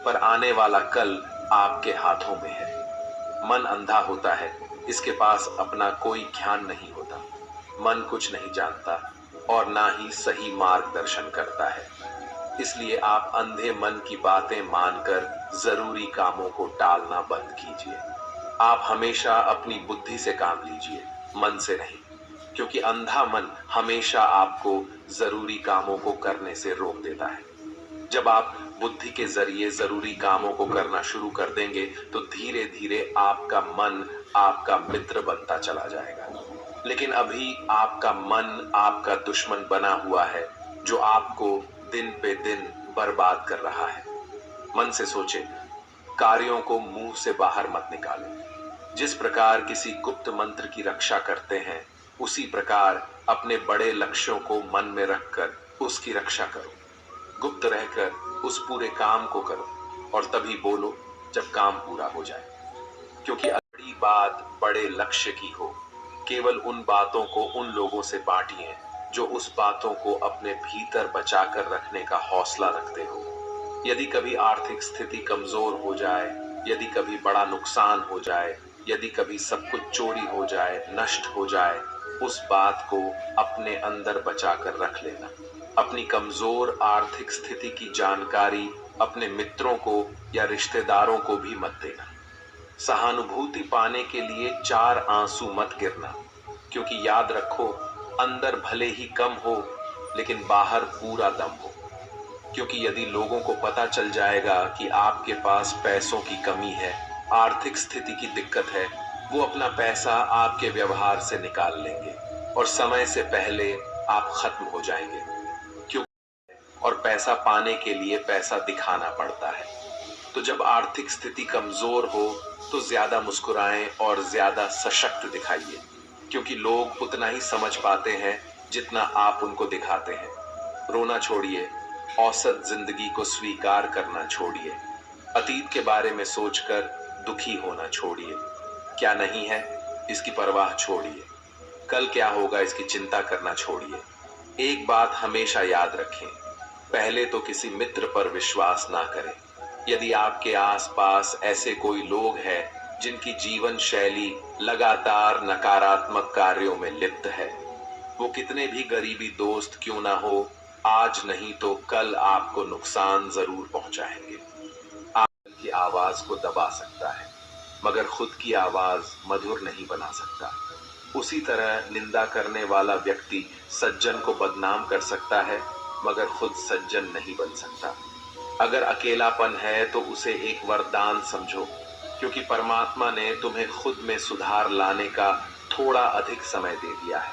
पर आने वाला कल आपके हाथों में है। मन अंधा होता है, इसके पास अपना कोई ज्ञान नहीं होता। मन कुछ नहीं जानता और ना ही सही मार्गदर्शन करता है। इसलिए आप अंधे मन की बातें मानकर जरूरी कामों को टालना बंद कीजिए। आप हमेशा अपनी बुद्धि से काम लीजिए, मन से नहीं, क्योंकि अंधा मन हमेशा आपको जरूरी कामों को करने से रोक देता है। जब आप बुद्धि के जरिए जरूरी कामों को करना शुरू कर देंगे तो धीरे धीरे आपका मन आपका मित्र बनता चला जाएगा। लेकिन अभी आपका मन आपका दुश्मन बना हुआ है, जो आपको दिन पे दिन बर्बाद कर रहा है। मन से सोचे, कार्यों को मुंह से बाहर मत निकालें। जिस प्रकार किसी गुप्त मंत्र की रक्षा करते हैं, उसी प्रकार अपने बड़े लक्ष्यों को मन में रखकर उसकी रक्षा करो। गुप्त रहकर उस पूरे काम को करो और तभी बोलो जब काम पूरा हो जाए। क्योंकि बड़ी बात बड़े लक्ष्य की हो, केवल उन बातों को उन लोगों से बांटिए जो उस बातों को अपने भीतर बचाकर रखने का हौसला रखते हो। यदि कभी आर्थिक स्थिति कमजोर हो जाए, यदि कभी बड़ा नुकसान हो जाए, यदि कभी सब कुछ चोरी हो जाए, नष्ट हो जाए, उस बात को अपने अंदर बचाकर रख लेना। अपनी कमजोर आर्थिक स्थिति की जानकारी अपने मित्रों को या रिश्तेदारों को भी मत देना। सहानुभूति पाने के लिए 4 आंसू मत गिरना, क्योंकि याद रखो, अंदर भले ही कम हो लेकिन बाहर पूरा दम हो। क्योंकि यदि लोगों को पता चल जाएगा कि आपके पास पैसों की कमी है, आर्थिक स्थिति की दिक्कत है, वो अपना पैसा आपके व्यवहार से निकाल लेंगे और समय से पहले आप खत्म हो जाएंगे। और पैसा पाने के लिए पैसा दिखाना पड़ता है। तो जब आर्थिक स्थिति कमजोर हो तो ज्यादा मुस्कुराएं और ज्यादा सशक्त दिखाइए, क्योंकि लोग उतना ही समझ पाते हैं जितना आप उनको दिखाते हैं। रोना छोड़िए, औसत जिंदगी को स्वीकार करना छोड़िए, अतीत के बारे में सोचकर दुखी होना छोड़िए। क्या नहीं है इसकी परवाह छोड़िए, कल क्या होगा इसकी चिंता करना छोड़िए। एक बात हमेशा याद रखें, पहले तो किसी मित्र पर विश्वास ना करें। यदि आपके आसपास ऐसे कोई लोग हैं जिनकी जीवन शैली लगातार नकारात्मक कार्यों में लिप्त है, वो कितने भी गरीबी दोस्त क्यों ना हो, आज नहीं तो कल आपको नुकसान जरूर पहुंचाएंगे। आप की आवाज को दबा सकता है, मगर खुद की आवाज मधुर नहीं बना सकता। उसी तरह निंदा करने वाला व्यक्ति सज्जन को बदनाम कर सकता है, मगर खुद सज्जन नहीं बन सकता। अगर अकेलापन है तो उसे एक वरदान समझो, क्योंकि परमात्मा ने तुम्हें खुद में सुधार लाने का थोड़ा अधिक समय दे दिया है।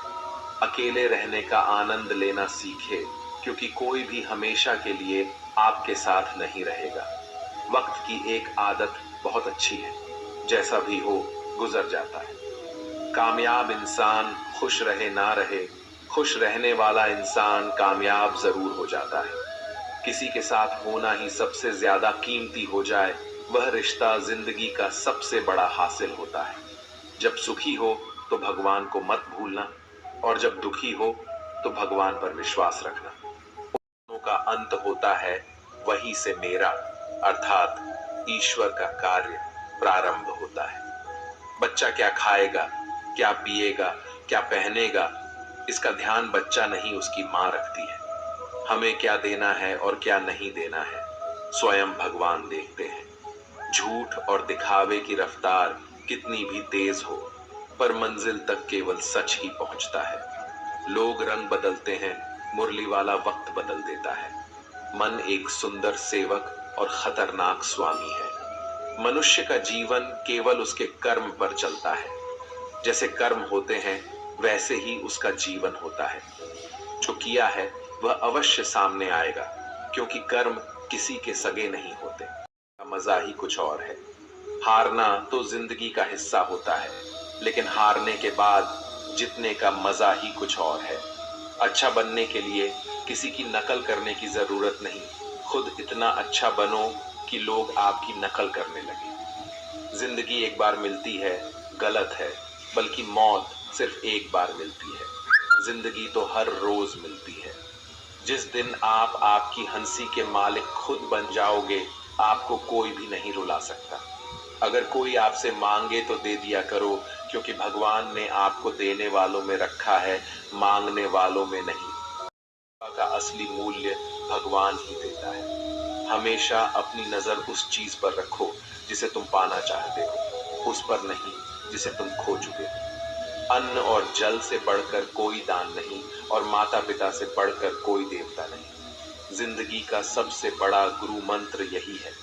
अकेले रहने का आनंद लेना सीखे, क्योंकि कोई भी हमेशा के लिए आपके साथ नहीं रहेगा। वक्त की एक आदत बहुत अच्छी है, जैसा भी हो गुजर जाता है। कामयाब इंसान खुश रहे ना रहे, खुश रहने वाला इंसान कामयाब जरूर हो जाता है। किसी के साथ होना ही सबसे ज्यादा कीमती हो जाए, वह रिश्ता जिंदगी का सबसे बड़ा हासिल होता है। जब सुखी हो तो भगवान को मत भूलना, और जब दुखी हो तो भगवान पर विश्वास रखना। दोनों का अंत होता है, वहीं से मेरा अर्थात ईश्वर का कार्य प्रारंभ होता है। बच्चा क्या खाएगा, क्या पिएगा, क्या पहनेगा, इसका ध्यान बच्चा नहीं उसकी माँ रखती है। हमें क्या देना है और क्या नहीं देना है, स्वयं भगवान देखते हैं। झूठ और दिखावे की रफ्तार कितनी भी तेज हो, पर मंजिल तक केवल सच ही पहुंचता है। लोग रंग बदलते हैं, मुरली वाला वक्त बदल देता है। मन एक सुंदर सेवक और खतरनाक स्वामी है। मनुष्य का जीवन केवल उसके कर्म पर चलता है। जैसे कर्म होते हैं वैसे ही उसका जीवन होता है। जो किया है वह अवश्य सामने आएगा, क्योंकि कर्म किसी के सगे नहीं होते। मजा ही कुछ और है। हारना तो जिंदगी का हिस्सा होता है, लेकिन हारने के बाद जीतने का मजा ही कुछ और है। अच्छा बनने के लिए किसी की नकल करने की जरूरत नहीं, खुद इतना अच्छा बनो कि लोग आपकी नकल करने लगे। जिंदगी एक बार मिलती है, गलत है, बल्कि मौत सिर्फ एक बार मिलती है। जिंदगी तो हर रोज मिलती है। जिस दिन आप आपकी हंसी के मालिक खुद बन जाओगे, आपको कोई भी नहीं रुला सकता। अगर कोई आपसे मांगे तो दे दिया करो, क्योंकि भगवान ने आपको देने वालों में रखा है, मांगने वालों में नहीं। का असली मूल्य भगवान ही देता है। हमेशा अपनी नजर उस चीज पर रखो जिसे तुम पाना चाहते हो, उस पर नहीं जिसे तुम खो चुके हो। अन्न और जल से बढ़कर कोई दान नहीं, और माता पिता से बढ़कर कोई देवता नहीं। जिंदगी का सबसे बड़ा गुरु मंत्र यही है,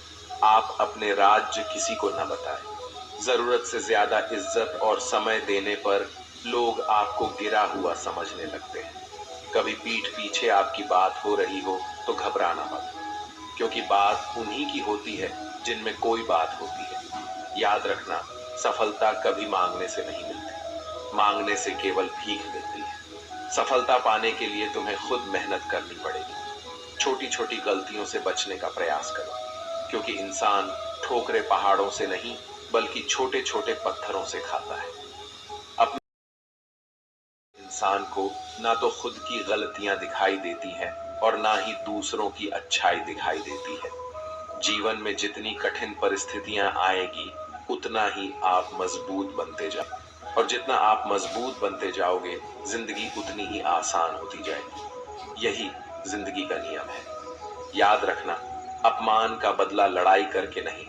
आप अपने राज्य किसी को न बताएं। जरूरत से ज्यादा इज्जत और समय देने पर लोग आपको गिरा हुआ समझने लगते हैं। कभी पीठ पीछे आपकी बात हो रही हो तो घबराना मत, क्योंकि बात उन्हीं की होती है जिनमें कोई बात होती है। याद रखना, सफलता कभी मांगने से नहीं मिलती, मांगने से केवल भीख मिलती है। सफलता पाने के लिए तुम्हें खुद मेहनत करनी पड़ेगी। छोटी छोटी गलतियों से बचने का प्रयास करो, क्योंकि इंसान ठोकरे पहाड़ों से नहीं बल्कि छोटे छोटे पत्थरों से खाता है। अपने इंसान को ना तो खुद की गलतियां दिखाई देती हैं और ना ही दूसरों की अच्छाई दिखाई देती है। जीवन में जितनी कठिन परिस्थितियां आएगी, उतना ही आप मजबूत बनते जाओ, और जितना आप मजबूत बनते जाओगे, जिंदगी उतनी ही आसान होती जाएगी। यही जिंदगी का नियम है। याद रखना, अपमान का बदला लड़ाई करके नहीं,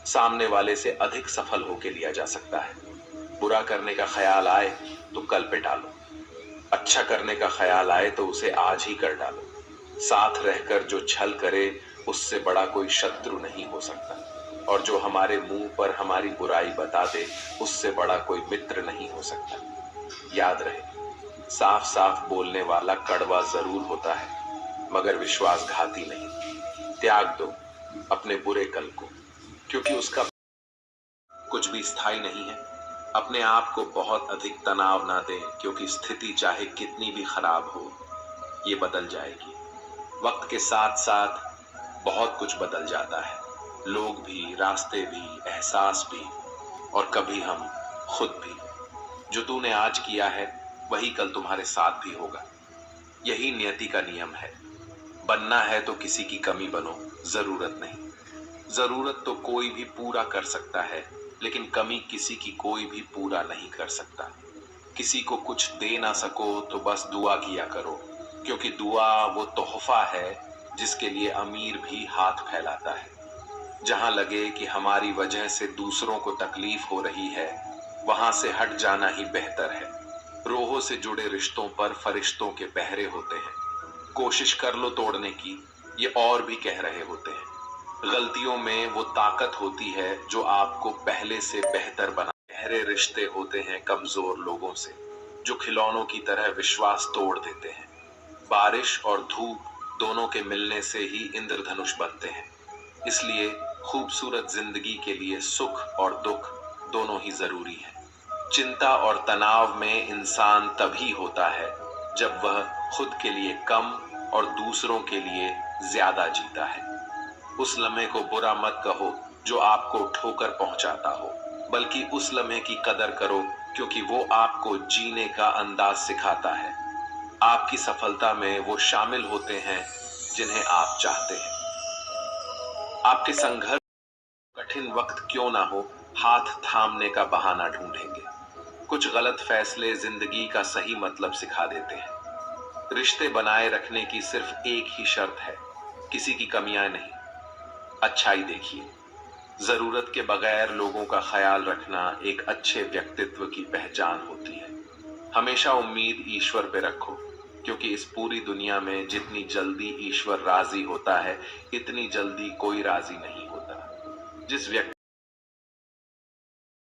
सामने वाले से अधिक सफल होके लिया जा सकता है। बुरा करने का ख्याल आए तो कल पे टालो, अच्छा करने का ख्याल आए तो उसे आज ही कर डालो। साथ रहकर जो छल करे, उससे बड़ा कोई शत्रु नहीं हो सकता, और जो हमारे मुंह पर हमारी बुराई बता दे, उससे बड़ा कोई मित्र नहीं हो सकता। याद रहे, साफ साफ बोलने वाला कड़वा जरूर होता है, मगर विश्वासघाती नहीं। त्याग दो अपने बुरे कल को, क्योंकि उसका कुछ भी स्थायी नहीं है। अपने आप को बहुत अधिक तनाव ना दें, क्योंकि स्थिति चाहे कितनी भी खराब हो, ये बदल जाएगी। वक्त के साथ साथ बहुत कुछ बदल जाता है, लोग भी, रास्ते भी, एहसास भी, और कभी हम खुद भी। जो तूने आज किया है वही कल तुम्हारे साथ भी होगा। यही नियति का नियम है। बनना है तो किसी की कमी बनो, जरूरत नहीं। जरूरत तो कोई भी पूरा कर सकता है, लेकिन कमी किसी की कोई भी पूरा नहीं कर सकता। किसी को कुछ दे ना सको तो बस दुआ किया करो, क्योंकि दुआ वो तोहफा है जिसके लिए अमीर भी हाथ फैलाता है। जहां लगे कि हमारी वजह से दूसरों को तकलीफ हो रही है, वहां से हट जाना ही बेहतर है। रोहों से जुड़े रिश्तों पर फरिश्तों के पहरे होते हैं। कोशिश कर लो तोड़ने की, ये और भी कह रहे होते हैं। गलतियों में वो ताकत होती है जो आपको पहले से बेहतर बना। गहरे रिश्ते होते हैं कमजोर लोगों से, जो खिलौनों की तरह विश्वास तोड़ देते हैं। बारिश और धूप दोनों के मिलने से ही इंद्रधनुष बनते हैं। इसलिए खूबसूरत जिंदगी के लिए सुख और दुख दोनों ही जरूरी है। चिंता और तनाव में इंसान तभी होता है जब वह खुद के लिए कम और दूसरों के लिए ज्यादा जीता है। उस लम्हे को बुरा मत कहो जो आपको ठोकर पहुंचाता हो, बल्कि उस लम्हे की कदर करो, क्योंकि वो आपको जीने का अंदाज सिखाता है। आपकी सफलता में वो शामिल होते हैं जिन्हें आप चाहते हैं। आपके संघर्ष कठिन वक्त क्यों ना हो, हाथ थामने का बहाना ढूंढेंगे। कुछ गलत फैसले जिंदगी का सही मतलब सिखा देते हैं। रिश्ते बनाए रखने की सिर्फ एक ही शर्त है, किसी की कमियां नहीं, अच्छाई देखिए। जरूरत के बगैर लोगों का ख्याल रखना एक अच्छे व्यक्तित्व की पहचान होती है। हमेशा उम्मीद ईश्वर पे रखो, क्योंकि इस पूरी दुनिया में जितनी जल्दी ईश्वर राजी होता है, इतनी जल्दी कोई राजी नहीं होता। जिस व्यक्ति